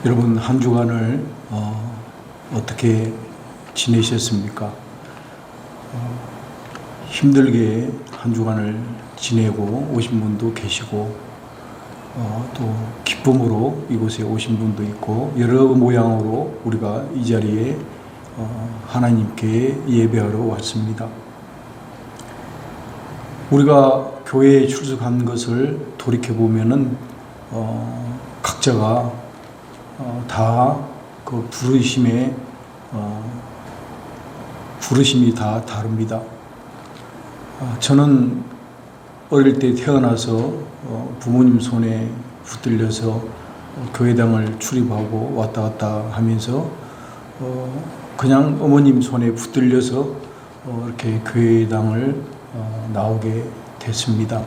여러분 한 주간을 어떻게 지내셨습니까? 힘들게 한 주간을 지내고 오신 분도 계시고 또 기쁨으로 이곳에 오신 분도 있고 여러 모양으로 우리가 이 자리에 하나님께 예배하러 왔습니다. 우리가 교회에 출석한 것을 돌이켜보면은 각자가 다 그 부르심이 다 다릅니다. 저는 어릴 때 태어나서 부모님 손에 붙들려서 교회당을 출입하고 왔다 갔다 하면서 그냥 어머님 손에 붙들려서 이렇게 교회당을 나오게 됐습니다.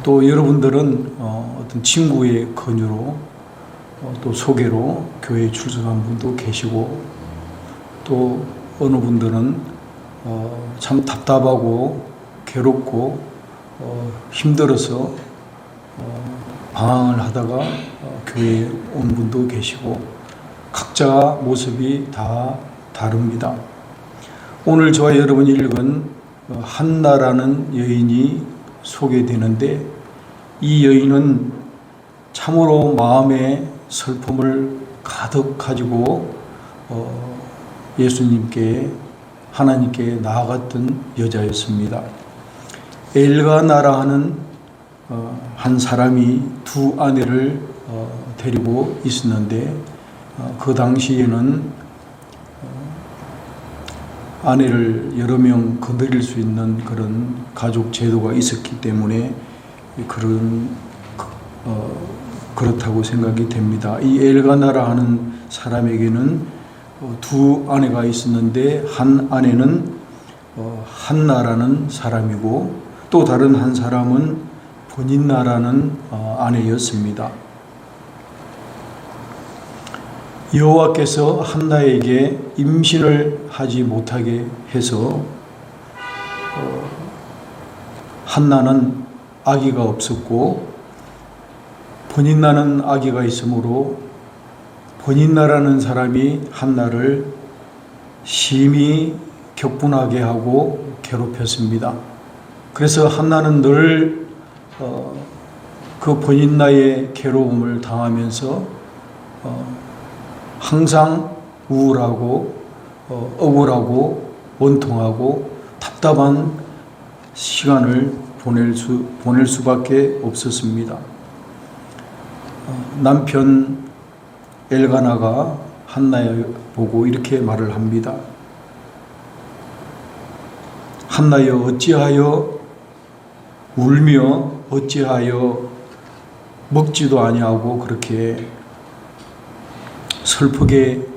또 여러분들은 어떤 친구의 권유로 또 소개로 교회에 출석한 분도 계시고 또 어느 분들은 참 답답하고 괴롭고 힘들어서 방황을 하다가 교회에 온 분도 계시고 각자 모습이 다 다릅니다. 오늘 저와 여러분이 읽은 한나라는 여인이 소개되는데 이 여인은 참으로 마음에 슬픔을 가득 가지고 예수님께 하나님께 나아갔던 여자였습니다. 엘가나라 하는 한 사람이 두 아내를 데리고 있었는데 그 당시에는 아내를 여러 명 거느릴 수 있는 그런 가족 제도가 있었기 때문에 그렇다고 생각이 됩니다. 이 엘가나라 하는 사람에게는 두 아내가 있었는데 한 아내는 한나라는 사람이고 또 다른 한 사람은 버닌나라는 아내였습니다. 여호와께서 한나에게 임신을 하지 못하게 해서 한나는 아기가 없었고 버닌나는 아기가 있으므로 버닌나라는 사람이 한나를 심히 격분하게 하고 괴롭혔습니다. 그래서 한나는 늘 그 버닌나의 괴로움을 당하면서 항상 우울하고 억울하고 원통하고 답답한 시간을 보낼 수밖에 없었습니다. 남편 엘가나가 한나에 보고 이렇게 말을 합니다. 한나여 어찌하여 울며 어찌하여 먹지도 아니하고 그렇게 슬프게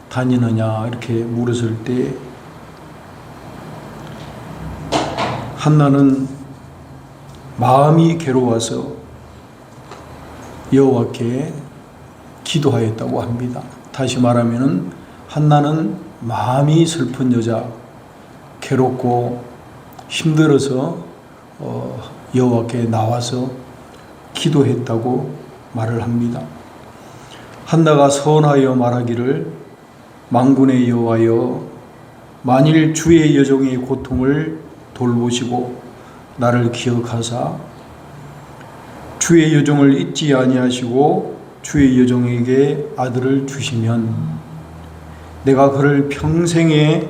다니느냐 이렇게 물었을 때 한나는 마음이 괴로워서 여호와께 기도하였다고 합니다. 다시 말하면은 한나는 마음이 슬픈 여자, 괴롭고 힘들어서 여호와께 나와서 기도했다고 말을 합니다. 한나가 선하여 말하기를 만군의 여호와여 만일 주의 여종의 고통을 돌보시고 나를 기억하사 주의 여종을 잊지 아니하시고 주의 여종에게 아들을 주시면 내가 그를 평생에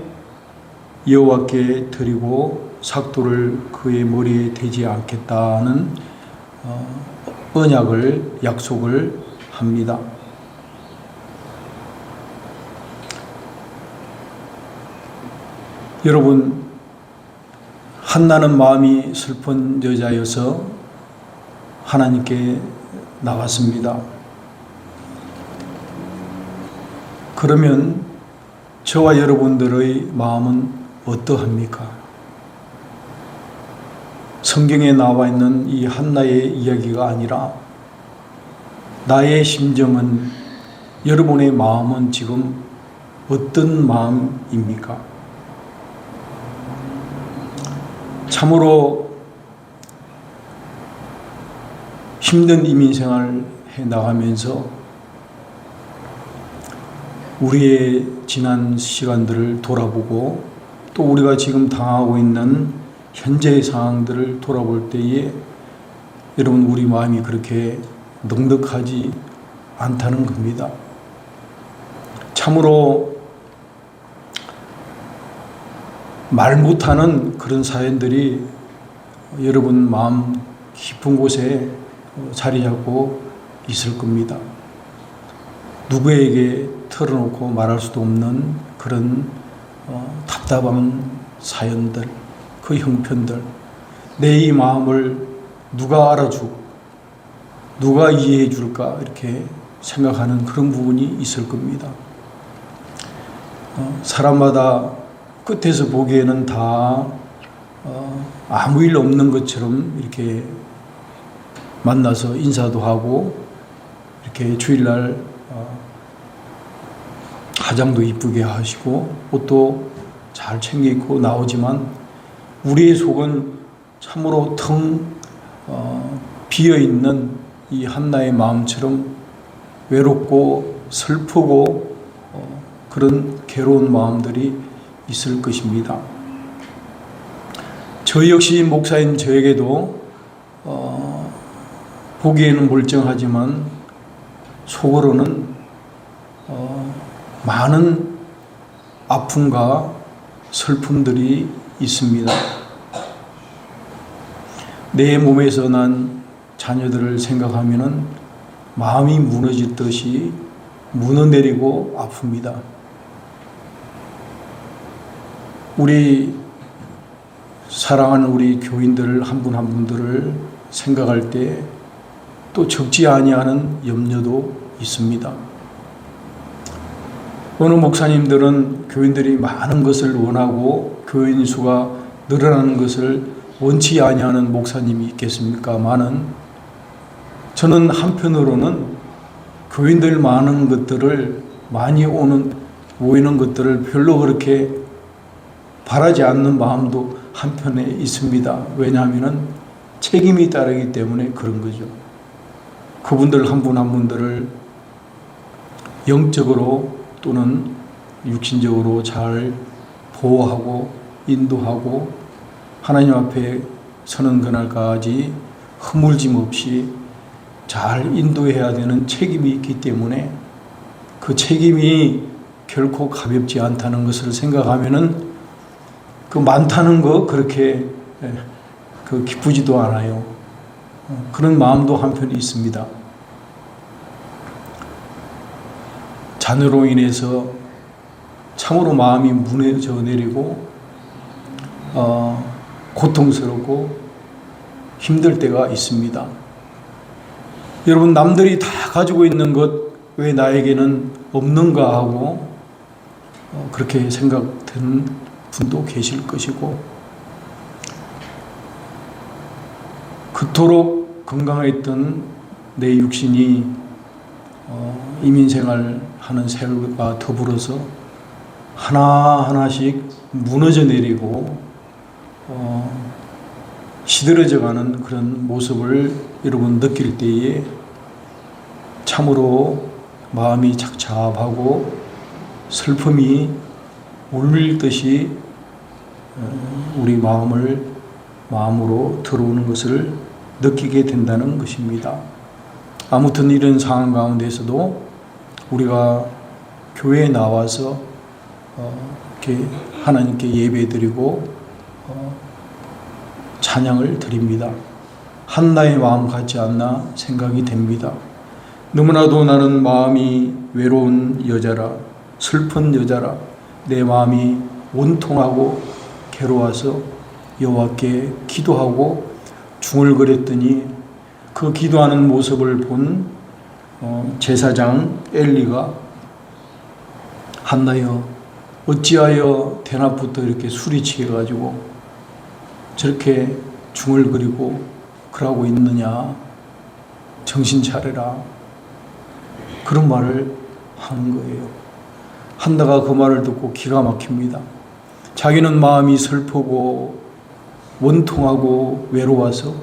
여호와께 드리고 삭도를 그의 머리에 대지 않겠다는 언약을 약속을 합니다. 여러분, 한나는 마음이 슬픈 여자여서 하나님께 나왔습니다. 그러면 저와 여러분들의 마음은 어떠합니까? 성경에 나와 있는 이 한나의 이야기가 아니라 나의 심정은, 여러분의 마음은 지금 어떤 마음입니까? 참으로 힘든 이민생활 해 나가면서 우리의 지난 시간들을 돌아보고 또 우리가 지금 당하고 있는 현재의 상황들을 돌아볼 때에 여러분 우리 마음이 그렇게 넉넉하지 않다는 겁니다. 참으로 말 못하는 그런 사연들이 여러분 마음 깊은 곳에 자리 잡고 있을 겁니다. 누구에게 털어놓고 말할 수도 없는 그런 답답한 사연들, 그 형편들, 내 이 마음을 누가 알아주고 누가 이해해 줄까 이렇게 생각하는 그런 부분이 있을 겁니다. 사람마다 끝에서 보기에는 다 아무 일 없는 것처럼 이렇게 만나서 인사도 하고 이렇게 주일날 화장도 이쁘게 하시고 옷도 잘 챙겨 입고 나오지만 우리의 속은 참으로 텅 비어있는 이 한나의 마음처럼 외롭고 슬프고 그런 괴로운 마음들이 있을 것입니다. 저 역시 목사인 저에게도 보기에는 멀쩡하지만 속으로는 많은 아픔과 슬픔들이 있습니다. 내 몸에서 난 자녀들을 생각하면은 마음이 무너지듯이 무너내리고 아픕니다. 우리 사랑하는 우리 교인들 한 분 한 분들을 생각할 때 또 적지 아니하는 염려도 있습니다. 어느 목사님들은 교인들이 많은 것을 원하고 교인 수가 늘어나는 것을 원치 아니하는 목사님이 있겠습니까마는 저는 한편으로는 교인들 많은 것들을 많이 모이는 것들을 별로 그렇게 바라지 않는 마음도 한편에 있습니다. 왜냐하면 책임이 따르기 때문에 그런 거죠. 그분들 한 분 한 분들을 영적으로 또는 육신적으로 잘 보호하고 인도하고 하나님 앞에 서는 그날까지 허물짐 없이 잘 인도해야 되는 책임이 있기 때문에 그 책임이 결코 가볍지 않다는 것을 생각하면은 그 많다는 거 그렇게 기쁘지도 않아요. 그런 마음도 한편이 있습니다. 자녀로 인해서 참으로 마음이 무너져 내리고 고통스럽고 힘들 때가 있습니다. 여러분 남들이 다 가지고 있는 것 왜 나에게는 없는가 하고 그렇게 생각되는 분도 계실 것이고 그토록 건강했던 내 육신이 이민생활 하는 세월과 더불어서 하나하나씩 무너져 내리고 시들어져 가는 그런 모습을 여러분 느낄 때에 참으로 마음이 착잡하고 슬픔이 울밀듯이 우리 마음으로 들어오는 것을 느끼게 된다는 것입니다. 아무튼 이런 상황 가운데서도 우리가 교회에 나와서 이렇게 하나님께 예배드리고 찬양을 드립니다. 한나의 마음 같지 않나 생각이 됩니다. 너무나도 나는 마음이 외로운 여자라 슬픈 여자라 내 마음이 원통하고 괴로워서 여호와께 기도하고 중얼거렸더니 그 기도하는 모습을 본 제사장 엘리가 한나여 어찌하여 대낮부터 이렇게 술이 취해가지고 저렇게 중얼거리고 그러고 있느냐 정신 차려라 그런 말을 하는 거예요. 한나가 그 말을 듣고 기가 막힙니다. 자기는 마음이 슬프고 원통하고 외로워서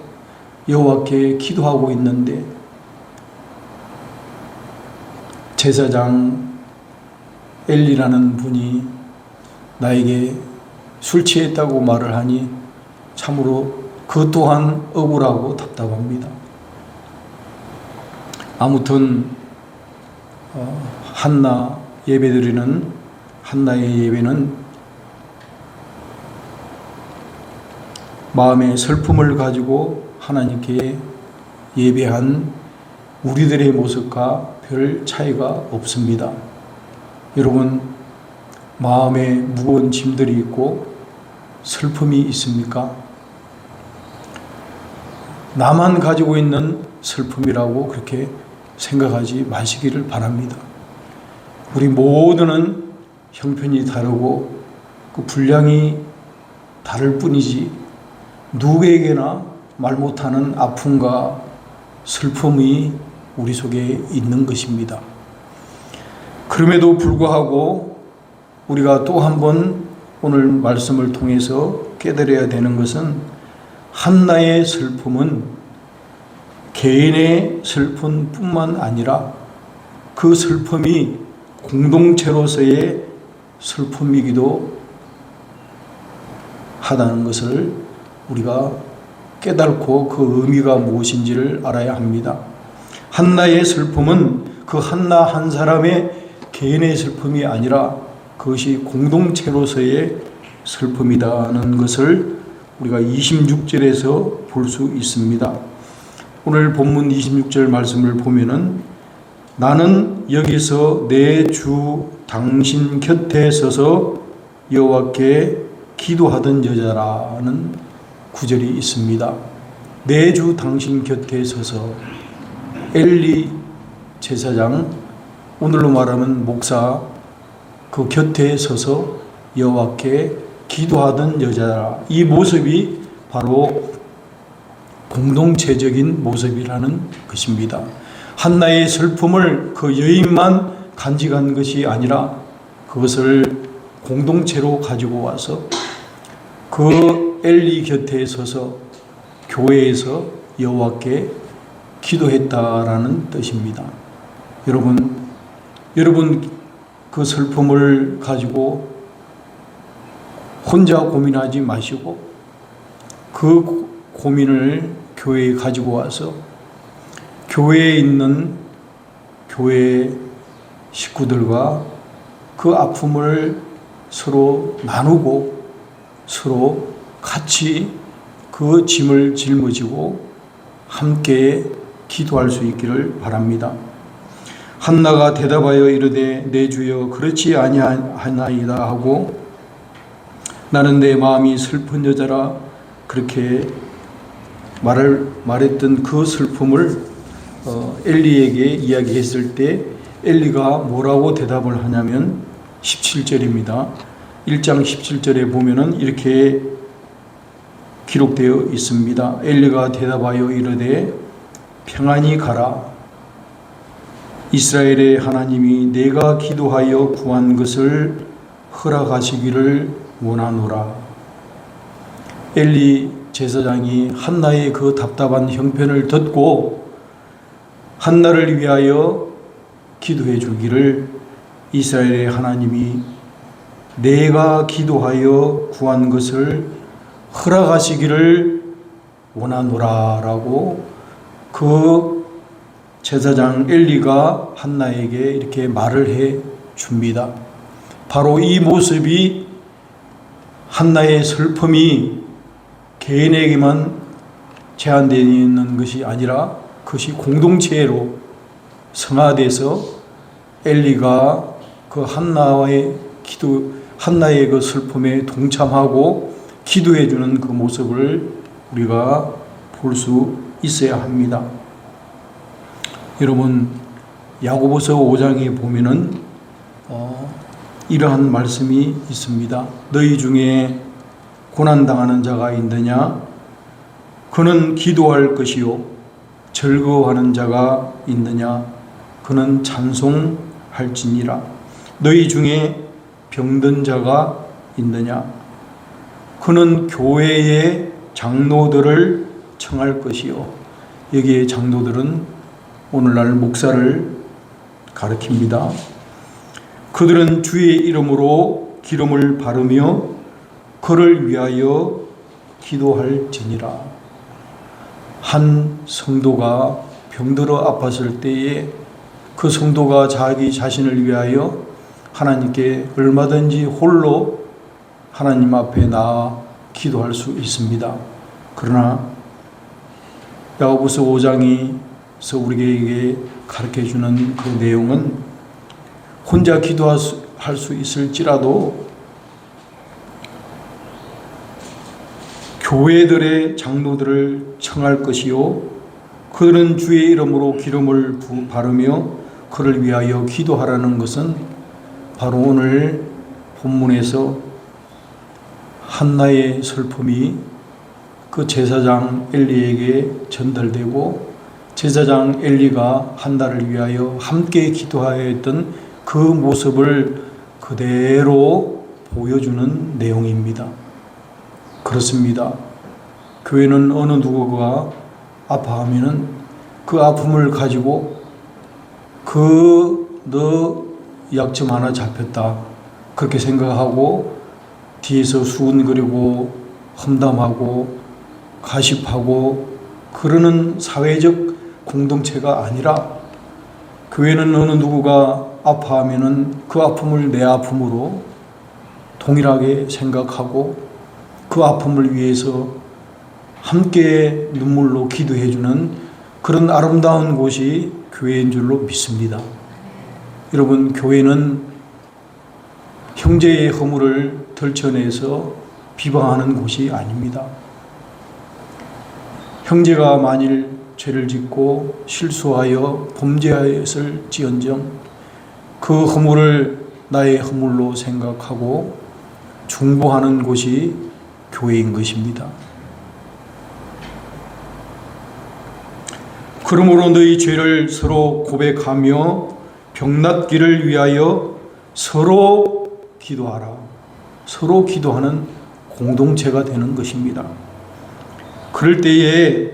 여호와께 기도하고 있는데 제사장 엘리라는 분이 나에게 술 취했다고 말을 하니 참으로 그 또한 억울하고 답답합니다. 아무튼 한나 예배드리는 한나의 예배는 마음의 슬픔을 가지고 하나님께 예배한 우리들의 모습과 별 차이가 없습니다. 여러분, 마음에 무거운 짐들이 있고 슬픔이 있습니까? 나만 가지고 있는 슬픔이라고 그렇게 생각하지 마시기를 바랍니다. 우리 모두는 형편이 다르고 그 분량이 다를 뿐이지 누구에게나 말 못하는 아픔과 슬픔이 우리 속에 있는 것입니다. 그럼에도 불구하고 우리가 또 한 번 오늘 말씀을 통해서 깨달아야 되는 것은 한나의 슬픔은 개인의 슬픔뿐만 아니라 그 슬픔이 공동체로서의 슬픔이기도 하다는 것을 우리가 깨닫고 그 의미가 무엇인지를 알아야 합니다. 한나의 슬픔은 그 한나 한 사람의 개인의 슬픔이 아니라 그것이 공동체로서의 슬픔이라는 것을 우리가 26절에서 볼 수 있습니다. 오늘 본문 26절 말씀을 보면은 나는 여기서 내 주 당신 곁에 서서 여호와께 기도하던 여자라는 구절이 있습니다. 내 주 당신 곁에 서서 엘리 제사장, 오늘로 말하면 목사, 그 곁에 서서 여호와께 기도하던 여자라. 이 모습이 바로 공동체적인 모습이라는 것입니다. 한나의 슬픔을 그 여인만 간직한 것이 아니라 그것을 공동체로 가지고 와서 그 엘리 곁에 서서 교회에서 여호와께 기도했다라는 뜻입니다. 여러분 그 슬픔을 가지고 혼자 고민하지 마시고 그 고민을 교회에 가지고 와서 교회에 있는 교회 식구들과 그 아픔을 서로 나누고 서로 같이 그 짐을 짊어지고 함께 기도할 수 있기를 바랍니다. 한나가 대답하여 이르되 내 주여 그렇지 아니하나이다 하고 나는 내 마음이 슬픈 여자라 그렇게 말했던 그 슬픔을 엘리에게 이야기했을 때 엘리가 뭐라고 대답을 하냐면 17절입니다. 1장 17절에 보면은 이렇게 기록되어 있습니다. 엘리가 대답하여 이르되 평안히 가라. 이스라엘의 하나님이 내가 기도하여 구한 것을 허락하시기를 원하노라. 엘리 제사장이 한나의 그 답답한 형편을 듣고 한나를 위하여 기도해 주기를 이스라엘의 하나님이 내가 기도하여 구한 것을 허락하시기를 원하노라라고 그 제사장 엘리가 한나에게 이렇게 말을 해 줍니다. 바로 이 모습이 한나의 슬픔이 개인에게만 제한되어 있는 것이 아니라 그것이 공동체로 성화돼서 엘리가 그 한나의 그 슬픔에 동참하고 기도해 주는 그 모습을 우리가 볼 수 있어야 합니다. 여러분, 야고보서 5장에 보면은 이러한 말씀이 있습니다. 너희 중에 고난당하는 자가 있느냐? 그는 기도할 것이요. 즐거워하는 자가 있느냐? 그는 찬송할지니라. 너희 중에 병든 자가 있느냐? 그는 교회의 장로들을 청할 것이요. 여기에 장로들은 오늘날 목사를 가리킵니다. 그들은 주의 이름으로 기름을 바르며 그를 위하여 기도할지니라. 한 성도가 병들어 아팠을 때에 그 성도가 자기 자신을 위하여 하나님께 얼마든지 홀로 하나님 앞에 나아 기도할 수 있습니다. 그러나 야고보서 5장에서 우리에게 가르쳐주는 그 내용은 혼자 기도할 수 있을지라도 교회들의 장로들을 청할 것이요 그들은 주의 이름으로 기름을 바르며 그를 위하여 기도하라는 것은 바로 오늘 본문에서 한나의 슬픔이 그 제사장 엘리에게 전달되고 제사장 엘리가 한나를 위하여 함께 기도하여 했던 그 모습을 그대로 보여주는 내용입니다. 그렇습니다. 교회는 어느 누구가 아파하면은 그 아픔을 가지고 너 약점 하나 잡혔다 그렇게 생각하고 뒤에서 수군거리고 험담하고 가십하고 그러는 사회적 공동체가 아니라 교회는 어느 누구가 아파하면은 그 아픔을 내 아픔으로 동일하게 생각하고 그 아픔을 위해서 함께 눈물로 기도해주는 그런 아름다운 곳이 교회인 줄로 믿습니다. 여러분, 교회는 형제의 허물을 덜쳐내서 비방하는 곳이 아닙니다. 형제가 만일 죄를 짓고 실수하여 범죄하였을지언정 그 허물을 나의 허물로 생각하고 중보하는 곳이 교회인 것입니다. 그러므로 너희 죄를 서로 고백하며 병낫기를 위하여 서로 기도하라. 서로 기도하는 공동체가 되는 것입니다. 그럴 때에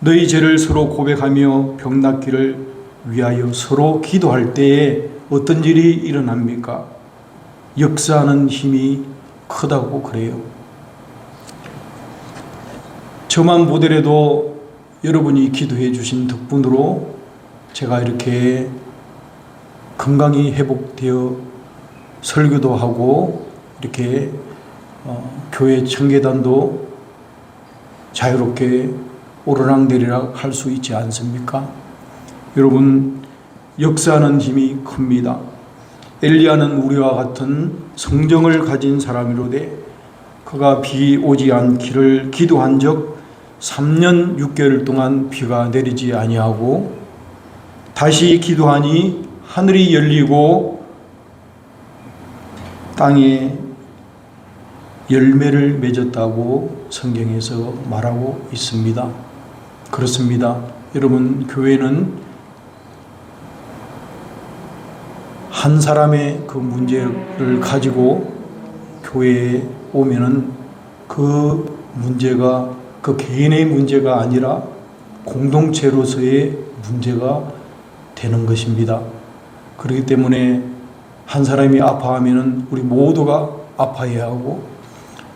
너희 죄를 서로 고백하며 병낫기를 위하여 서로 기도할 때에 어떤 일이 일어납니까? 역사하는 힘이 크다고 그래요. 저만 보더라도 여러분이 기도해 주신 덕분으로 제가 이렇게 건강이 회복되어 설교도 하고 이렇게 교회 청계단도 자유롭게 오르락내리락 할 수 있지 않습니까? 여러분, 역사하는 힘이 큽니다. 엘리야는 우리와 같은 성정을 가진 사람이로되 그가 비 오지 않기를 기도한 적 3년 6개월 동안 비가 내리지 아니하고 다시 기도하니 하늘이 열리고 땅에 열매를 맺었다고 성경에서 말하고 있습니다. 그렇습니다. 여러분, 교회는 한 사람의 그 문제를 가지고 교회에 오면은 그 문제가 그 개인의 문제가 아니라 공동체로서의 문제가 되는 것입니다. 그렇기 때문에 한 사람이 아파하면은 우리 모두가 아파해야 하고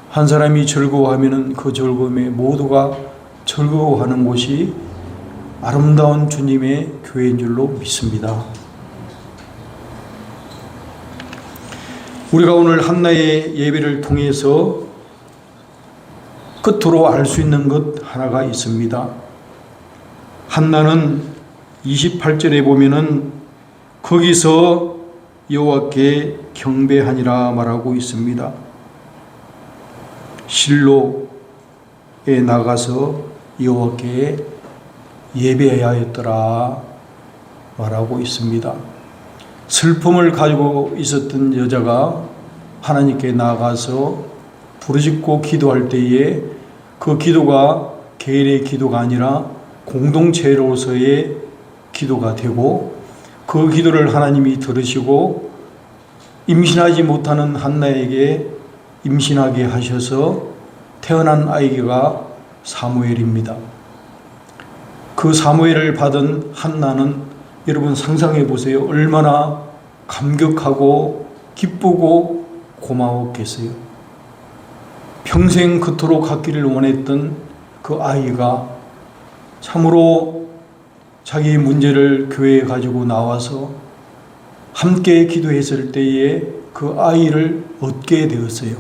한 사람이 즐거워하면은 그 즐거움에 모두가 즐거워하는 곳이 아름다운 주님의 교회인 줄로 믿습니다. 우리가 오늘 한나의 예배를 통해서 끝으로 알 수 있는 것 하나가 있습니다. 한나는 28절에 보면은 거기서 여호와께 경배하니라 말하고 있습니다. 실로에 나가서 여호와께 예배하였더라 말하고 있습니다. 슬픔을 가지고 있었던 여자가 하나님께 나가서 부르짖고 기도할 때에 그 기도가 개인의 기도가 아니라 공동체로서의 기도가 되고 그 기도를 하나님이 들으시고 임신하지 못하는 한나에게 임신하게 하셔서 태어난 아이가 사무엘입니다. 그 사무엘을 받은 한나는 여러분 상상해 보세요. 얼마나 감격하고 기쁘고 고마웠겠어요. 평생 그토록 갖기를 원했던 그 아이가 참으로 자기 문제를 교회에 가지고 나와서 함께 기도했을 때에 그 아이를 얻게 되었어요.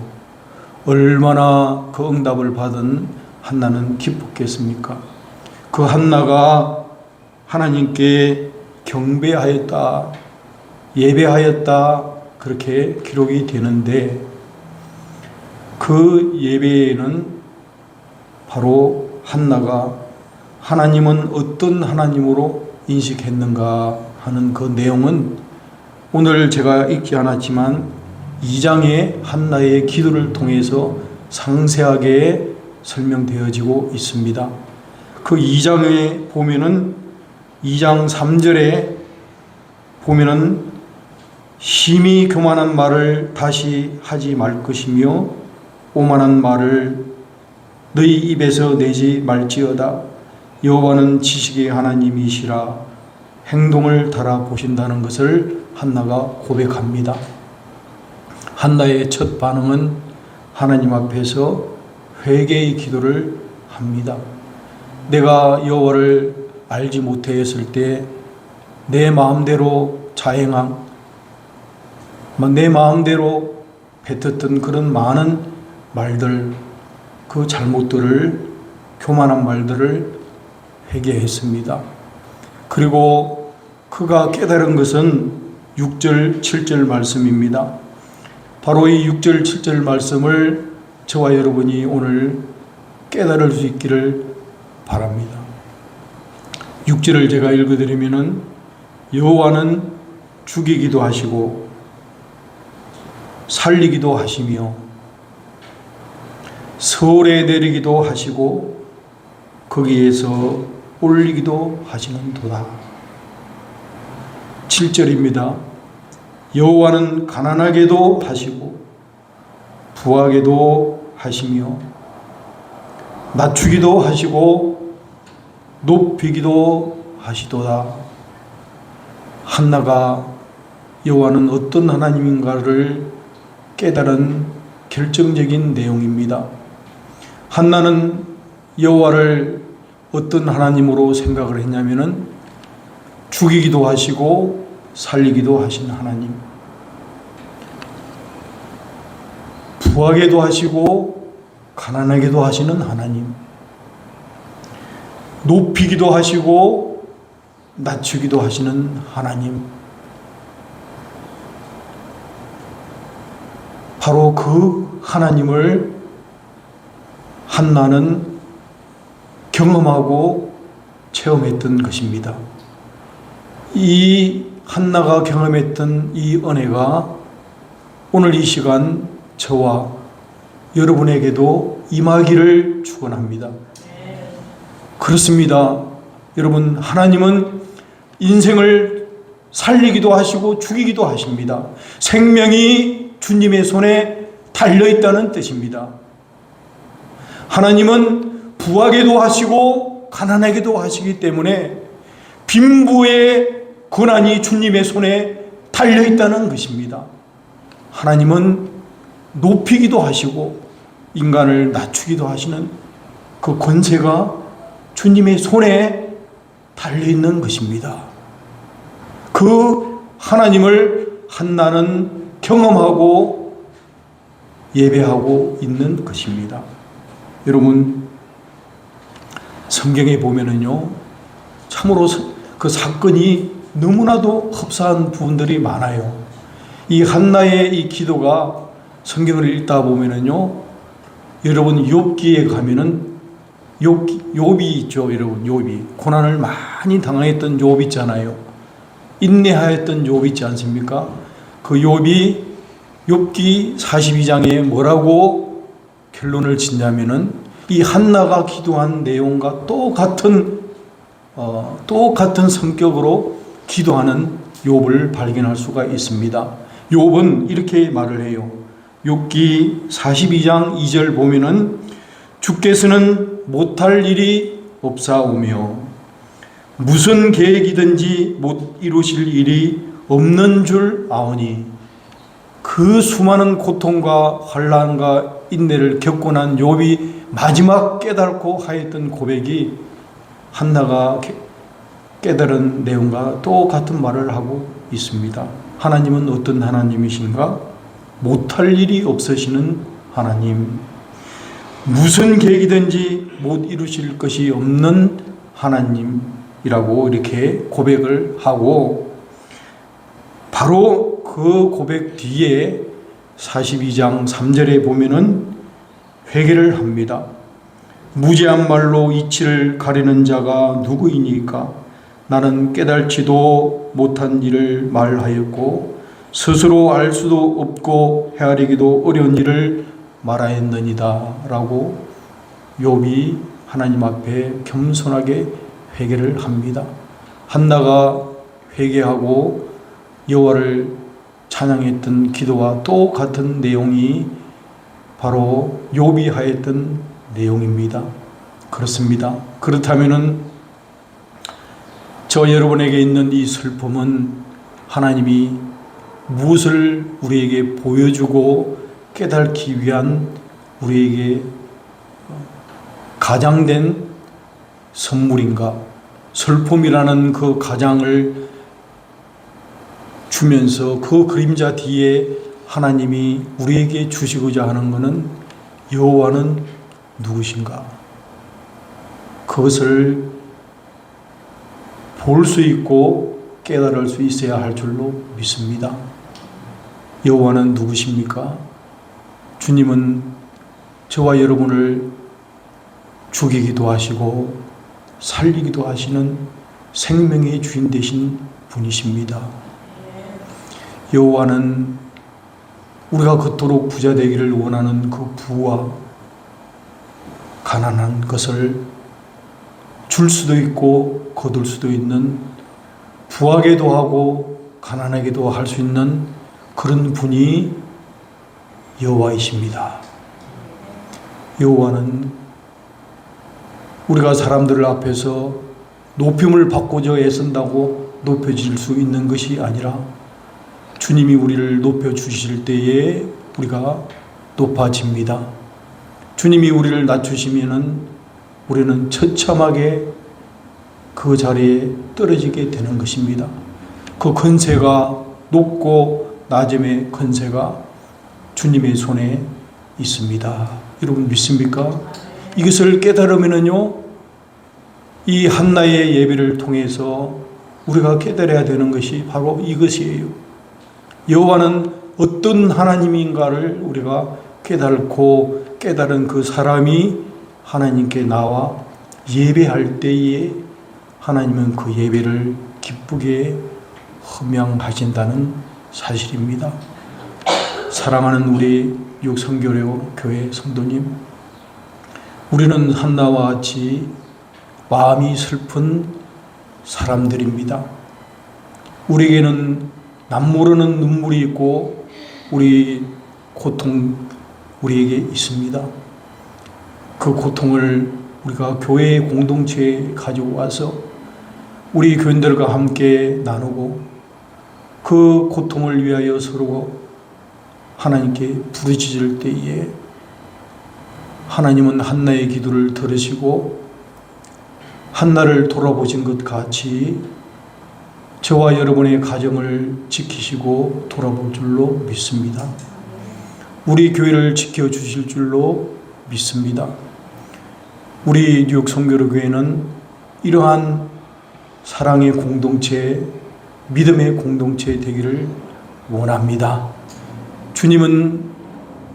얼마나 그 응답을 받은 한나는 기뻤겠습니까? 그 한나가 하나님께 경배하였다, 예배하였다, 그렇게 기록이 되는데, 그 예배에는 바로 한나가 하나님은 어떤 하나님으로 인식했는가 하는 그 내용은 오늘 제가 읽지 않았지만 2장의 한나의 기도를 통해서 상세하게 설명되어지고 있습니다. 그 2장에 보면은 2장 3절에 보면은 심히 교만한 말을 다시 하지 말 것이며 오만한 말을 너희 입에서 내지 말지어다. 여호와는 지식의 하나님이시라. 행동을 달아보신다는 것을 한나가 고백합니다. 한나의 첫 반응은 하나님 앞에서 회개의 기도를 합니다. 내가 여호와를 알지 못하였을 때 내 마음대로 자행한, 내 마음대로 뱉었던 그런 많은 말들, 그 잘못들을, 교만한 말들을 회개했습니다. 그리고 그가 깨달은 것은 6절, 7절 말씀입니다. 바로 이 6절, 7절 말씀을 저와 여러분이 오늘 깨달을 수 있기를 바랍니다. 6절을 제가 읽어드리면은 여호와는 죽이기도 하시고 살리기도 하시며 서울에 내리기도 하시고 거기에서 올리기도 하시는 도다. 7절입니다. 여호와는 가난하게도 하시고 부하게도 하시며 낮추기도 하시고 높이기도 하시도다. 한나가 여호와는 어떤 하나님인가를 깨달은 결정적인 내용입니다. 한나는 여호와를 어떤 하나님으로 생각을 했냐면은 죽이기도 하시고 살리기도 하신 하나님, 부하게도 하시고 가난하게도 하시는 하나님, 높이기도 하시고 낮추기도 하시는 하나님, 바로 그 하나님을 한나는 경험하고 체험했던 것입니다. 이 한나가 경험했던 이 은혜가 오늘 이 시간 저와 여러분에게도 임하기를 축원합니다. 그렇습니다. 여러분, 하나님은 인생을 살리기도 하시고 죽이기도 하십니다. 생명이 주님의 손에 달려있다는 뜻입니다. 하나님은 부하게도 하시고 가난하게도 하시기 때문에 빈부의 권한이 주님의 손에 달려있다는 것입니다. 하나님은 높이기도 하시고 인간을 낮추기도 하시는 그 권세가 주님의 손에 달려있는 것입니다. 그 하나님을 한나는 경험하고 예배하고 있는 것입니다. 여러분, 성경에 보면은요, 참으로 그 사건이 너무나도 흡사한 부분들이 많아요. 이 한나의 이 기도가 성경을 읽다 보면은요, 여러분 욥기에 가면은 욥이 있죠. 여러분, 욥이 고난을 많이 당했던 욥 있잖아요. 인내하였던 욥 있지 않습니까? 그 욥이 욥기 42장에 뭐라고 결론을 짓냐면은 이 한나가 기도한 내용과 똑같은 성격으로 기도하는 욥을 발견할 수가 있습니다. 욥은 이렇게 말을 해요. 욥기 42장 2절 보면은 주께서는 못할 일이 없사오며 무슨 계획이든지 못 이루실 일이 없는 줄 아오니 그 수많은 고통과 환난과 인내를 겪고 난 욥이 마지막 깨닫고 하였던 고백이 한나가 깨달은 내용과 똑같은 말을 하고 있습니다. 하나님은 어떤 하나님이신가? 못할 일이 없으시는 하나님, 무슨 계획이든지 못 이루실 것이 없는 하나님이라고 이렇게 고백을 하고, 바로 그 고백 뒤에 42장 3절에 보면은 회개를 합니다. 무지한 말로 이치를 가리는 자가 누구이니까? 나는 깨달지도 못한 일을 말하였고 스스로 알 수도 없고 헤아리기도 어려운 일을 말하였느니다 라고 욥이 하나님 앞에 겸손하게 회개를 합니다. 한나가 회개하고 여호와를 찬양했던 기도와 똑같은 내용이 바로 욥이 하였던 내용입니다. 그렇습니다. 그렇다면은 저 여러분에게 있는 이 슬픔은 하나님이 무엇을 우리에게 보여주고 깨닫기 위한 우리에게 가장된 선물인가? 슬픔이라는 그 가장을 주면서 그 그림자 뒤에 하나님이 우리에게 주시고자 하는 것은 여호와는 누구신가? 그것을 볼 수 있고 깨달을 수 있어야 할 줄로 믿습니다. 여호와는 누구십니까? 주님은 저와 여러분을 죽이기도 하시고 살리기도 하시는 생명의 주인 되신 분이십니다. 여호와는 우리가 그토록 부자 되기를 원하는 그 부와 가난한 것을 줄 수도 있고 거둘 수도 있는, 부하게도 하고 가난하게도 할 수 있는 그런 분이 여호와이십니다. 여호와는 우리가 사람들 앞에서 높임을 받고자 애쓴다고 높여질 수 있는 것이 아니라 주님이 우리를 높여주실 때에 우리가 높아집니다. 주님이 우리를 낮추시면은 우리는 처참하게 그 자리에 떨어지게 되는 것입니다. 그 권세가, 높고 낮음의 권세가 주님의 손에 있습니다. 여러분 믿습니까? 이것을 깨달으면은요, 이 한나의 예배를 통해서 우리가 깨달아야 되는 것이 바로 이것이에요. 여호와는 어떤 하나님인가를 우리가 깨달고 깨달은 그 사람이 하나님께 나와 예배할 때에 하나님은 그 예배를 기쁘게 흠양하신다는 사실입니다. 사랑하는 우리 육성교례 교회 성도님, 우리는 한나와 같이 마음이 슬픈 사람들입니다. 우리에게는 남모르는 눈물이 있고 우리 고통 우리에게 있습니다. 그 고통을 우리가 교회의 공동체에 가지고 와서 우리 교인들과 함께 나누고 그 고통을 위하여 서로 하나님께 부르짖을 때에 하나님은 한나의 기도를 들으시고 한나를 돌아보신 것 같이 저와 여러분의 가정을 지키시고 돌아볼 줄로 믿습니다. 우리 교회를 지켜주실 줄로 믿습니다. 우리 뉴욕 성교로 교회는 이러한 사랑의 공동체, 믿음의 공동체 되기를 원합니다. 주님은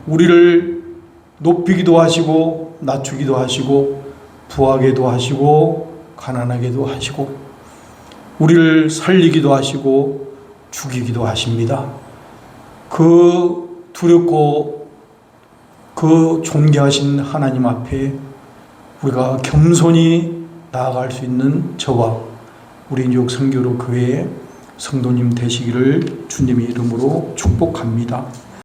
우리를 높이기도 하시고 낮추기도 하시고 부하게도 하시고 가난하게도 하시고 우리를 살리기도 하시고 죽이기도 하십니다. 그 두렵고 그 존귀하신 하나님 앞에 우리가 겸손히 나아갈 수 있는 저와 우리 뉴욕 성교로 교회의 성도님 되시기를 주님의 이름으로 축복합니다.